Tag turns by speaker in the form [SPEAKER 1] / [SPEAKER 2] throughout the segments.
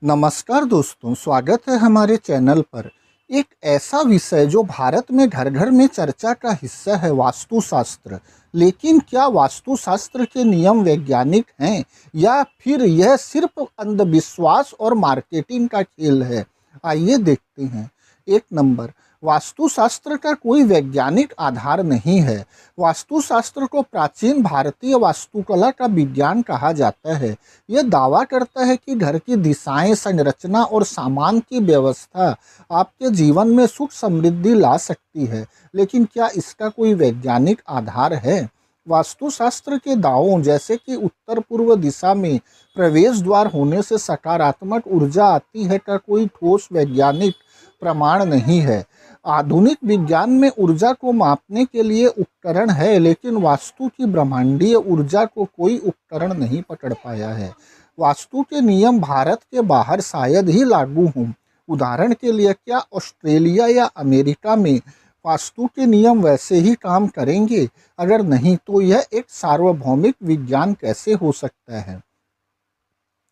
[SPEAKER 1] नमस्कार दोस्तों, स्वागत है हमारे चैनल पर। एक ऐसा विषय जो भारत में घर घर में चर्चा का हिस्सा है, वास्तुशास्त्र। लेकिन क्या वास्तुशास्त्र के नियम वैज्ञानिक हैं या फिर यह सिर्फ अंधविश्वास और मार्केटिंग का खेल है? आइए देखते हैं। एक नंबर, वास्तुशास्त्र का कोई वैज्ञानिक आधार नहीं है। वास्तुशास्त्र को प्राचीन भारतीय वास्तुकला का विज्ञान कहा जाता है। यह दावा करता है कि घर की दिशाएं, संरचना और सामान की व्यवस्था आपके जीवन में सुख समृद्धि ला सकती है। लेकिन क्या इसका कोई वैज्ञानिक आधार है? वास्तुशास्त्र के दावों जैसे कि उत्तर पूर्व दिशा में प्रवेश द्वार होने से सकारात्मक ऊर्जा आती है का कोई ठोस वैज्ञानिक प्रमाण नहीं है। आधुनिक विज्ञान में ऊर्जा को मापने के लिए उपकरण है, लेकिन वास्तु की ब्रह्मांडीय ऊर्जा को कोई उपकरण नहीं पकड़ पाया है। वास्तु के नियम भारत के बाहर शायद ही लागू हों। उदाहरण के लिए, क्या ऑस्ट्रेलिया या अमेरिका में वास्तु के नियम वैसे ही काम करेंगे? अगर नहीं, तो यह एक सार्वभौमिक विज्ञान कैसे हो सकता है?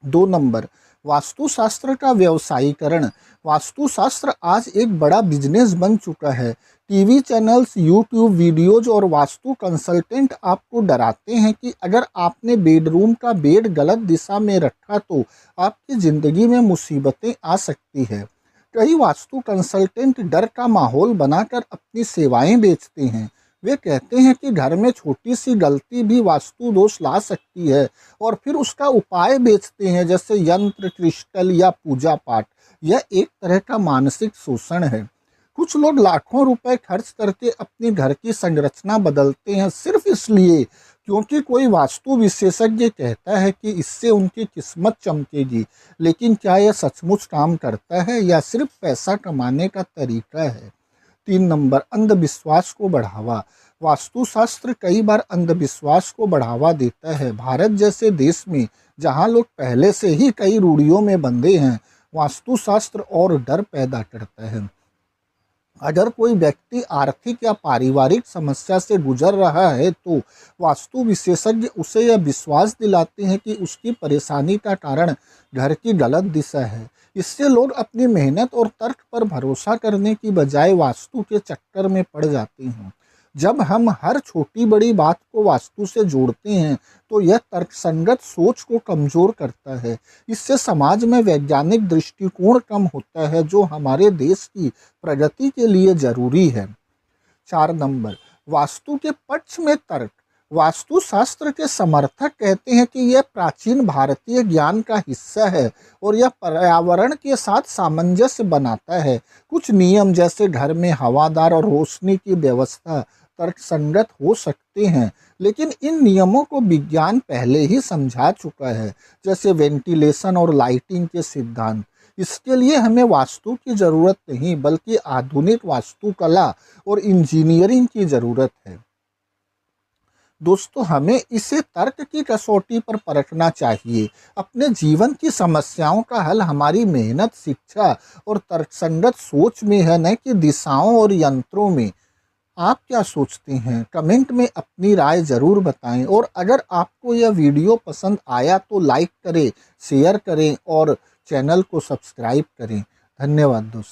[SPEAKER 1] 2 नंबर, वास्तुशास्त्र का व्यवसायीकरण। वास्तुशास्त्र आज एक बड़ा बिजनेस बन चुका है। टीवी चैनल्स, यूट्यूब वीडियोज और वास्तु कंसल्टेंट आपको डराते हैं कि अगर आपने बेडरूम का बेड गलत दिशा में रखा तो आपकी ज़िंदगी में मुसीबतें आ सकती है। कई वास्तु कंसल्टेंट डर का माहौल बनाकर अपनी सेवाएं बेचते हैं। वे कहते हैं कि घर में छोटी सी गलती भी वास्तु दोष ला सकती है और फिर उसका उपाय बेचते हैं, जैसे यंत्र, क्रिस्टल या पूजा पाठ। यह एक तरह का मानसिक शोषण है। कुछ लोग लाखों रुपए खर्च करके अपनी घर की संरचना बदलते हैं सिर्फ इसलिए क्योंकि कोई वास्तु विशेषज्ञ कहता है कि इससे उनकी किस्मत चमकेगी। लेकिन क्या यह सचमुच काम करता है या सिर्फ पैसा कमाने का तरीका है? 3 नंबर, अंधविश्वास को बढ़ावा। वास्तुशास्त्र कई बार अंधविश्वास को बढ़ावा देता है। भारत जैसे देश में जहां लोग पहले से ही कई रूढ़ियों में बंधे हैं, वास्तुशास्त्र और डर पैदा करता है। अगर कोई व्यक्ति आर्थिक या पारिवारिक समस्या से गुजर रहा है तो वास्तु विशेषज्ञ उसे यह विश्वास दिलाते हैं कि उसकी परेशानी का कारण घर की गलत दिशा है। इससे लोग अपनी मेहनत और तर्क पर भरोसा करने की बजाय वास्तु के चक्कर में पड़ जाते हैं। जब हम हर छोटी बड़ी बात को वास्तु से जोड़ते हैं तो यह तर्कसंगत सोच को कमज़ोर करता है। इससे समाज में वैज्ञानिक दृष्टिकोण कम होता है, जो हमारे देश की प्रगति के लिए ज़रूरी है। 4 नंबर, वास्तु के पक्ष में तर्क। वास्तुशास्त्र के समर्थक कहते हैं कि यह प्राचीन भारतीय ज्ञान का हिस्सा है और यह पर्यावरण के साथ सामंजस्य बनाता है। कुछ नियम जैसे घर में हवादार और रोशनी की व्यवस्था तर्कसंगत हो सकते हैं, लेकिन इन नियमों को विज्ञान पहले ही समझा चुका है, जैसे वेंटिलेशन और लाइटिंग के सिद्धांत। इसके लिए हमें वास्तु की ज़रूरत नहीं, बल्कि आधुनिक वास्तुकला और इंजीनियरिंग की ज़रूरत है। दोस्तों, हमें इसे तर्क की कसौटी पर परखना चाहिए। अपने जीवन की समस्याओं का हल हमारी मेहनत, शिक्षा और तर्कसंगत सोच में है, न कि दिशाओं और यंत्रों में। आप क्या सोचते हैं? कमेंट में अपनी राय ज़रूर बताएं और अगर आपको यह वीडियो पसंद आया तो लाइक करें, शेयर करें और चैनल को सब्सक्राइब करें। धन्यवाद दोस्तों।